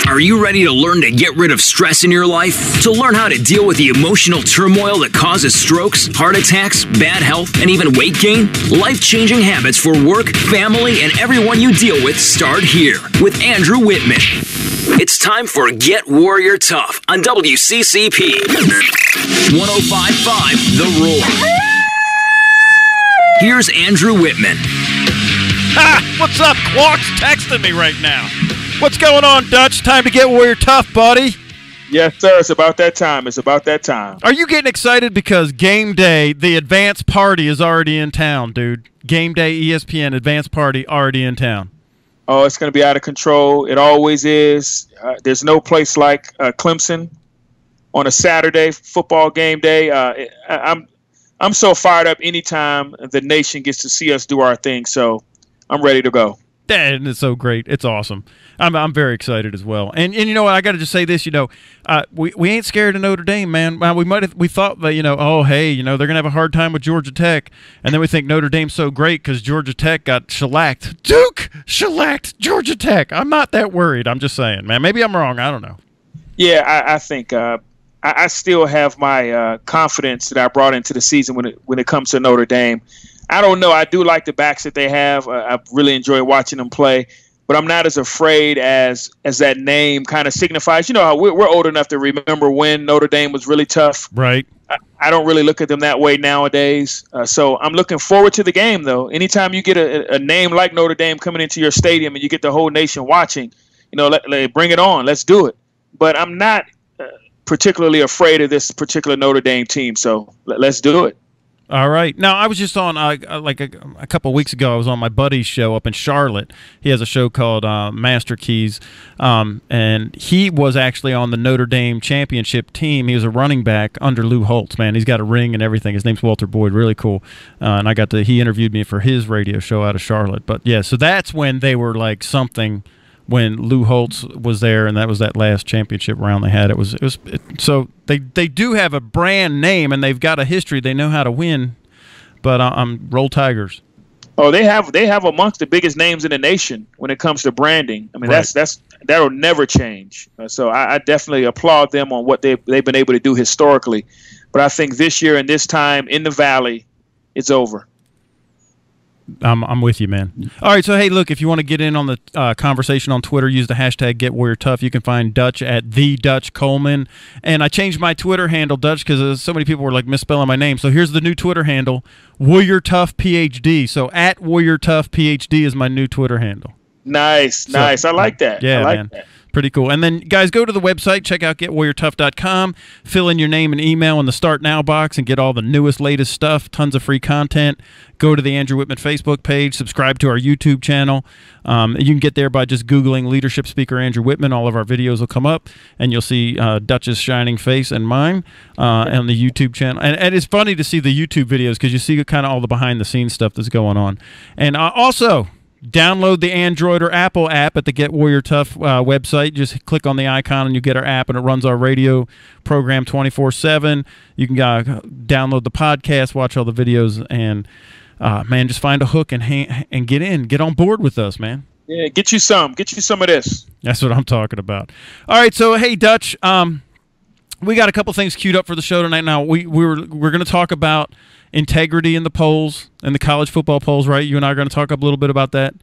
Are you ready to learn to get rid of stress in your life? To learn how to deal with the emotional turmoil that causes strokes, heart attacks, bad health, and even weight gain? Life-changing habits for work, family, and everyone you deal with start here with Andrew Wittman. It's time for Get Warrior Tough on WCCP. 105.5 The Roar. Here's Andrew Wittman. What's up? Clark's texting me right now. What's going on, Dutch? Time to get Warrior Tough, buddy. Yes, sir. It's about that time. It's about that time. Are you getting excited because game day, the advance party is already in town, dude? Game day, ESPN advance party already in town. Oh, it's going to be out of control. It always is. There's no place like Clemson on a Saturday football game day. I'm so fired up anytime the nation gets to see us do our thing. So I'm ready to go. And it's so great. It's awesome. I'm very excited as well. And you know what? I got to just say this. We ain't scared of Notre Dame, man. We thought that they're gonna have a hard time with Georgia Tech, and then we think Notre Dame's so great because Georgia Tech got shellacked. Duke shellacked Georgia Tech. I'm not that worried. I'm just saying, man. Maybe I'm wrong. I don't know. Yeah, I think I still have my confidence that I brought into the season when it comes to Notre Dame. I don't know. I do like the backs that they have. I really enjoy watching them play, but I'm not as afraid as that name kind of signifies. You know how we're old enough to remember when Notre Dame was really tough. Right. I don't really look at them that way nowadays. So I'm looking forward to the game, though. Anytime you get a name like Notre Dame coming into your stadium and you get the whole nation watching, bring it on. Let's do it. But I'm not particularly afraid of this particular Notre Dame team. So let's do it. All right. Now, I was just on, a couple of weeks ago, I was on my buddy's show up in Charlotte. He has a show called Master Keys, and he was actually on the Notre Dame championship team. He was a running back under Lou Holtz, man. He's got a ring and everything. His name's Walter Boyd, really cool. And he interviewed me for his radio show out of Charlotte. But, yeah, so that's when they were like something when Lou Holtz was there, and that was that last championship round they had. So they do have a brand name, and they've got a history. They know how to win, but Roll Tigers. Oh, they have amongst the biggest names in the nation when it comes to branding. I mean, right. that'll never change. So I definitely applaud them on what they've been able to do historically. But I think this year and this time in the Valley, it's over. I'm with you, man. All right, so, hey, look, if you want to get in on the conversation on Twitter, use the hashtag GetWarriorTough. You can find Dutch at @TheDutchColeman. And I changed my Twitter handle, Dutch, because so many people were, misspelling my name. So here's the new Twitter handle, WarriorToughPhD. So at WarriorToughPhD is my new Twitter handle. Nice. I like that. Yeah, I like man. that. Pretty cool. And then, guys, go to the website, check out GetWarriorTough.com, fill in your name and email in the Start Now box and get all the newest, latest stuff, tons of free content. Go to the Andrew Wittman Facebook page, subscribe to our YouTube channel. You can get there by just Googling Leadership Speaker Andrew Wittman. All of our videos will come up, and you'll see Dutch's shining face and mine on the YouTube channel. And it's funny to see the YouTube videos because you see kind of all the behind-the-scenes stuff that's going on. And also, download the Android or Apple app at the Get Warrior Tough website. Just click on the icon and you get our app, and it runs our radio program 24/7. You can download the podcast, watch all the videos, and man, just find a hook and get on board with us, man. Yeah, get you some of this. That's what I'm talking about. All right, so hey, Dutch, we got a couple things queued up for the show tonight. Now we're going to talk about integrity in the polls, in the college football polls, right? You and I are going to talk a little bit about that.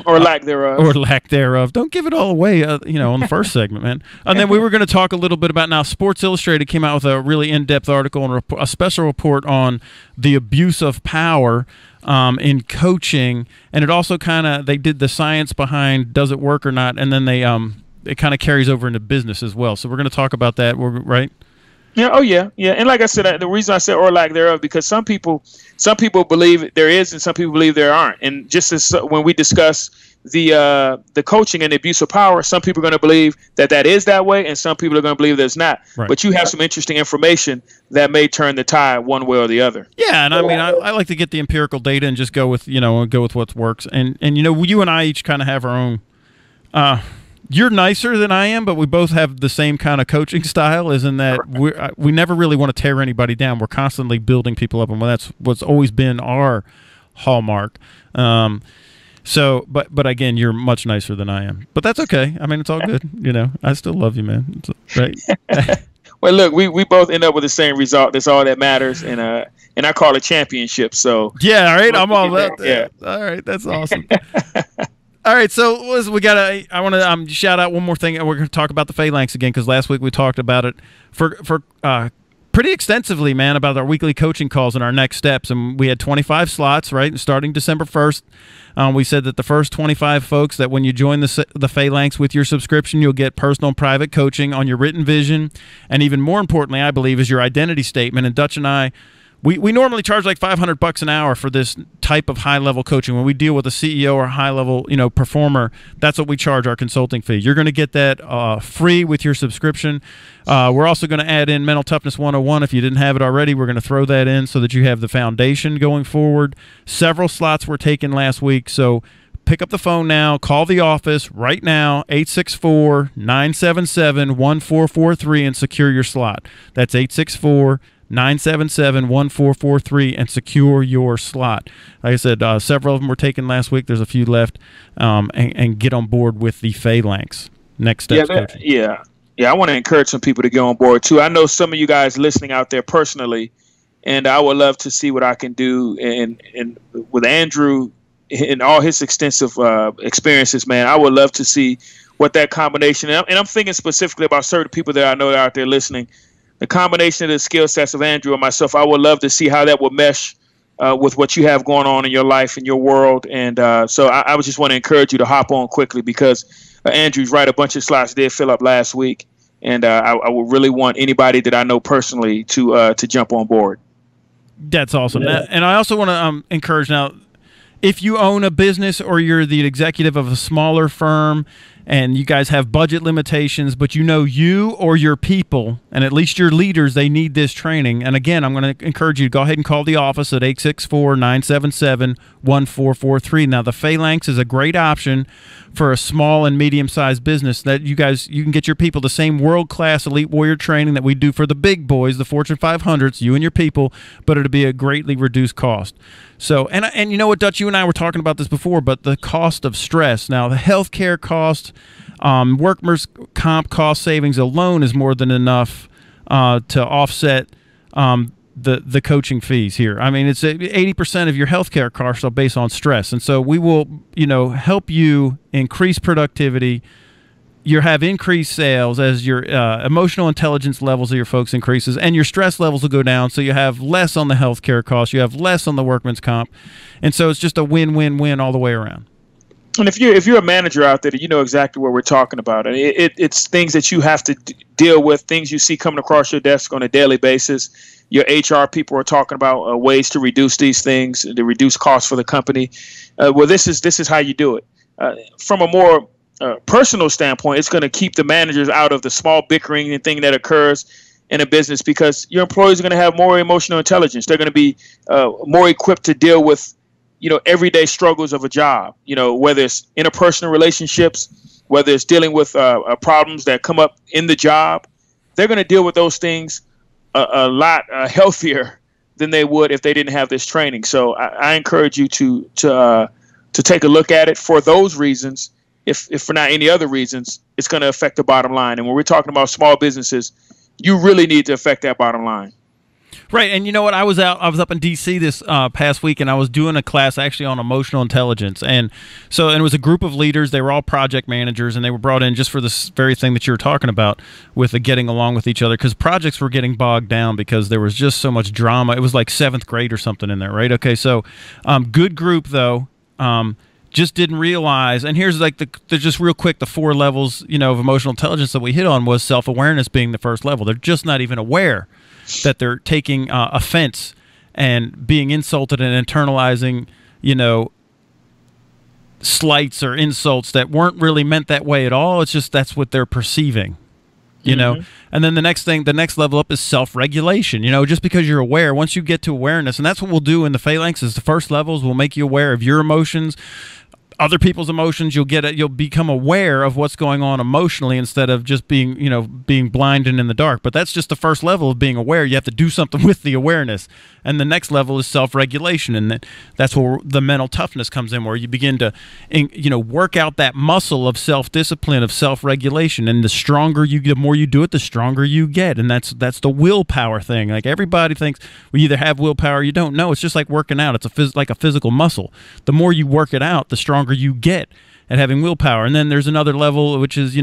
Or lack thereof. Or lack thereof. Don't give it all away, on the first segment, man. And then we were going to talk a little bit about, now Sports Illustrated came out with a really in-depth article and a special report on the abuse of power in coaching. And it also they did the science behind does it work or not, and then it kind of carries over into business as well. So we're going to talk about that, right? Yeah. Oh, yeah. Yeah. And like I said, the reason I said or lack thereof, because some people believe there is and some people believe there aren't. And just as when we discuss the coaching and the abuse of power, some people are going to believe that is that way, and some people are going to believe there's not. Right. But you have some interesting information that may turn the tide one way or the other. Yeah, and I mean, I like to get the empirical data and just go with what works. And you and I each kind of have our own. You're nicer than I am, but we both have the same kind of coaching style, is in that we never really want to tear anybody down. We're constantly building people up, and that's what's always been our hallmark. So, but again, you're much nicer than I am. But that's okay. I mean, it's all good. You know, I still love you, man. Right? Well, look, we both end up with the same result. That's all that matters, and I call it championship. So yeah, all right, I'm all about that. Yeah, all right, that's awesome. All right, so we got to. I want to shout out one more thing. We're going to talk about the phalanx again because last week we talked about it for pretty extensively, man, about our weekly coaching calls and our next steps. And we had 25 slots, right, starting December 1st. We said that the first 25 folks, that when you join the Phalanx with your subscription, you'll get personal and private coaching on your written vision. And even more importantly, I believe, is your identity statement. And Dutch and I, we normally charge like $500 an hour for this type of high-level coaching. When we deal with a CEO or a high-level, performer, that's what we charge our consulting fee. You're going to get that free with your subscription. We're also going to add in Mental Toughness 101. If you didn't have it already, we're going to throw that in so that you have the foundation going forward. Several slots were taken last week, so pick up the phone now. Call the office right now, 864-977-1443, and secure your slot. That's 864-977-1443 and secure your slot. Like I said, several of them were taken last week. There's a few left, and get on board with the Phalanx. Next steps, coaching. Yeah, I want to encourage some people to get on board too. I know some of you guys listening out there personally, and I would love to see what I can do. And with Andrew and all his extensive experiences, man, I would love to see what that combination. And I'm thinking specifically about certain people that I know that are out there listening. The combination of the skill sets of Andrew and myself, I would love to see how that will mesh with what you have going on in your life, in your world. And so I would just want to encourage you to hop on quickly because Andrew's right. A bunch of slots did fill up last week. And I would really want anybody that I know personally to jump on board. That's awesome. Yeah. And I also want to encourage now, if you own a business or you're the executive of a smaller firm and you guys have budget limitations, but you or your people, and at least your leaders, they need this training. And again, I'm going to encourage you to go ahead and call the office at 864-977-1443. Now, the Phalanx is a great option for a small and medium-sized business that you can get your people the same world-class elite warrior training that we do for the big boys, the Fortune 500s, you and your people, but it'll be a greatly reduced cost. So, and you know what, Dutch, you and I were talking about this before, but the cost of stress. Now, the healthcare cost, workers' comp cost savings alone is more than enough to offset the coaching fees here. I mean, it's 80% of your healthcare costs are based on stress, and so we will, help you increase productivity. You have increased sales as your emotional intelligence levels of your folks increases, and your stress levels will go down. So you have less on the healthcare costs, you have less on the workman's comp, and so it's just a win-win-win all the way around. And if you're a manager out there, you know exactly what we're talking about. And it's things that you have to deal with, things you see coming across your desk on a daily basis. Your HR people are talking about ways to reduce these things, to reduce costs for the company. Well, this is how you do it. From a more personal standpoint, it's going to keep the managers out of the small bickering and thing that occurs in a business because your employees are going to have more emotional intelligence. They're going to be more equipped to deal with everyday struggles of a job, whether it's interpersonal relationships, whether it's dealing with problems that come up in the job. They're going to deal with those things a lot healthier than they would if they didn't have this training. So I encourage you to take a look at it for those reasons. If for not any other reasons, it's going to affect the bottom line. And when we're talking about small businesses, you really need to affect that bottom line. Right, and you know what? I was up in D.C. this past week, and I was doing a class actually on emotional intelligence, and it was a group of leaders. They were all project managers, and they were brought in just for this very thing that you were talking about with the getting along with each other, because projects were getting bogged down because there was just so much drama. It was like 7th grade or something in there, right? Okay, so good group though. Just didn't realize, and here's like the just real quick, the 4 levels of emotional intelligence that we hit on was self-awareness being the first level. They're just not even aware that they're taking offense and being insulted and internalizing, slights or insults that weren't really meant that way at all. It's just that's what they're perceiving, know. And then the next level up is self-regulation. Just because you're aware, once you get to awareness, and that's what we'll do in the Phalanx is the first levels will make you aware of your emotions. other people's emotions. You'll become aware of what's going on emotionally instead of just being blind and in the dark. But that's just the first level of being aware. You have to do something with the awareness. And the next level is self-regulation, and that's where the mental toughness comes in, where you begin to work out that muscle of self-discipline, of self-regulation. And the more you do it, the stronger you get. And that's the willpower thing. Like, everybody thinks we either have willpower or you don't. No, it's just like working out. It's like a physical muscle. The more you work it out, the stronger you get at having willpower. And then there's another level, which is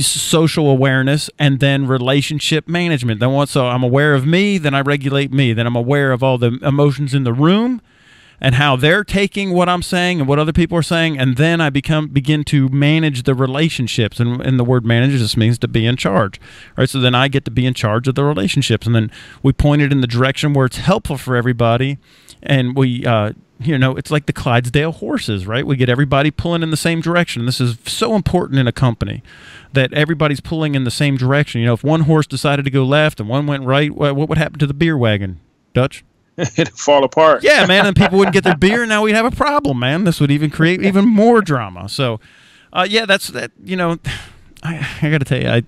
social awareness, and then relationship management. So I'm aware of me, then I regulate me, then I'm aware of all the emotions in the room and how they're taking what I'm saying and what other people are saying, and then I begin to manage the relationships. And the word manage just means to be in charge. All right, so then I get to be in charge of the relationships, and then we point it in the direction where it's helpful for everybody, and we it's like the Clydesdale horses, right? We get everybody pulling in the same direction. This is so important in a company, that everybody's pulling in the same direction. If one horse decided to go left and one went right, what would happen to the beer wagon, Dutch? It'd fall apart. Yeah, man, and people wouldn't get their beer. Now we'd have a problem, man. This would even create even more drama. So, that's that. I got to tell you,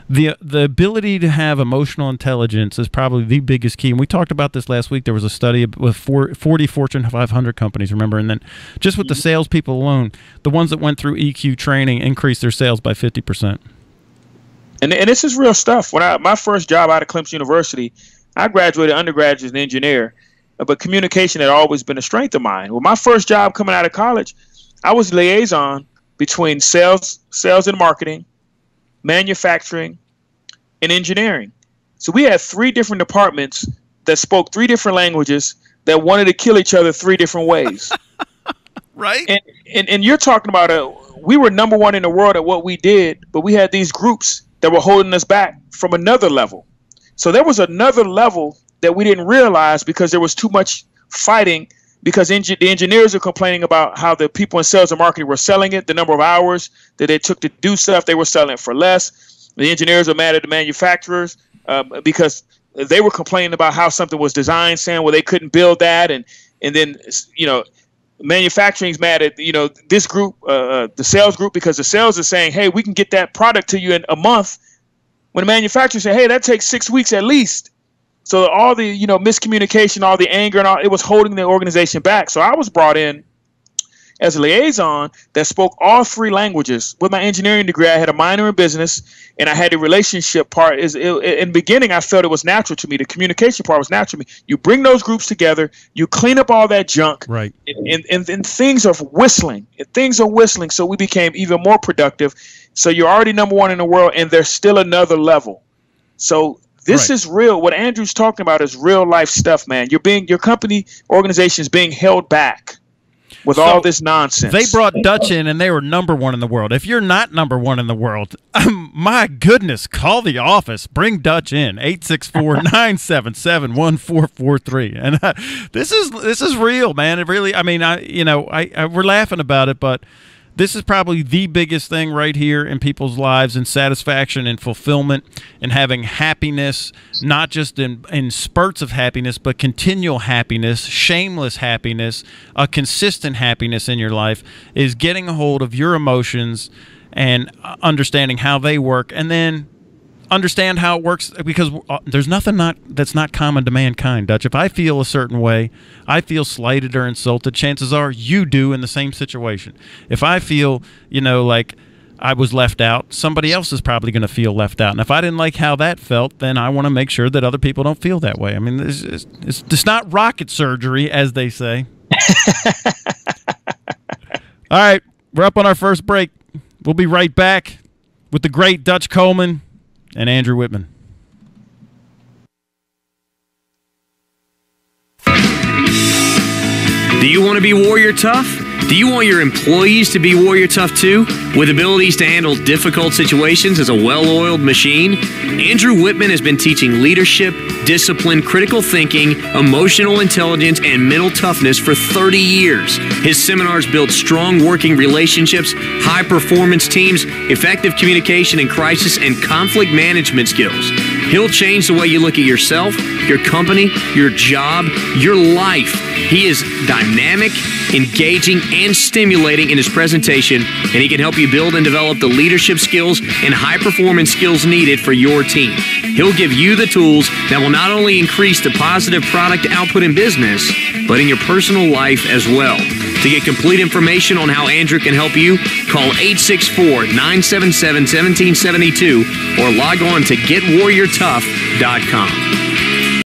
the ability to have emotional intelligence is probably the biggest key. And we talked about this last week. There was a study with 40 Fortune 500 companies, remember? And then just with the salespeople alone, the ones that went through EQ training increased their sales by 50%. And this is real stuff. When my first job out of Clemson University, I graduated undergrad as an engineer, but communication had always been a strength of mine. Well, my first job coming out of college, I was liaison between sales and marketing, manufacturing, and engineering. So we had 3 different departments that spoke 3 different languages that wanted to kill each other 3 different ways. Right. And you're talking about we were number 1 in the world at what we did, but we had these groups that were holding us back from another level. So there was another level that we didn't realize because there was too much fighting, because the engineers are complaining about how the people in sales and marketing were selling it, the number of hours that it took to do stuff, they were selling it for less. The engineers are mad at the manufacturers because they were complaining about how something was designed, saying, well, they couldn't build that. And then, manufacturing's mad at, this group, the sales group, because the sales is saying, hey, we can get that product to you in a month. When the manufacturer say, hey, that takes 6 weeks at least. So all the, miscommunication, all the anger and all, it was holding the organization back. So I was brought in as a liaison that spoke all 3 languages. With my engineering degree, I had a minor in business, and I had the relationship part. In the beginning, I felt it was natural to me. The communication part was natural to me. You bring those groups together, you clean up all that junk, right? And things are whistling. So we became even more productive. So you're already number 1 in the world, and there's still another level. So this is real. What Andrew's talking about is real life stuff, man. Your company organization is being held back with all this nonsense. They brought Dutch in, and they were number 1 in the world. If you're not number 1 in the world, my goodness, call the office. Bring Dutch in, 864-977-1443. And this is real, man. It really. I mean, we're laughing about it, but this is probably the biggest thing right here in people's lives, and satisfaction and fulfillment and having happiness, not just in spurts of happiness, but continual happiness, shameless happiness, a consistent happiness in your life, is getting a hold of your emotions and understanding how they work, and then understand how it works, because there's nothing that's not common to mankind, Dutch. If I feel a certain way, I feel slighted or insulted, chances are you do in the same situation. If I feel, like I was left out, somebody else is probably going to feel left out. And if I didn't like how that felt, then I want to make sure that other people don't feel that way. I mean, it's not rocket surgery, as they say. All right, we're up on our first break. We'll be right back with the great Dutch Coleman and Andrew Wittman. Do you want to be warrior tough? Do you want your employees to be warrior tough too? With abilities to handle difficult situations as a well-oiled machine? Andrew Wittman has been teaching leadership, discipline, critical thinking, emotional intelligence, and mental toughness for 30 years. His seminars build strong working relationships, high-performance teams, effective communication in crisis, and conflict management skills. He'll change the way you look at yourself, your company, your job, your life. He is dynamic, engaging, and stimulating in his presentation, and he can help you build and develop the leadership skills and high-performance skills needed for your team. He'll give you the tools that will not only increase the positive product output in business, but in your personal life as well. To get complete information on how Andrew can help you, call 864-977-1772 or log on to GetWarriorTough.com.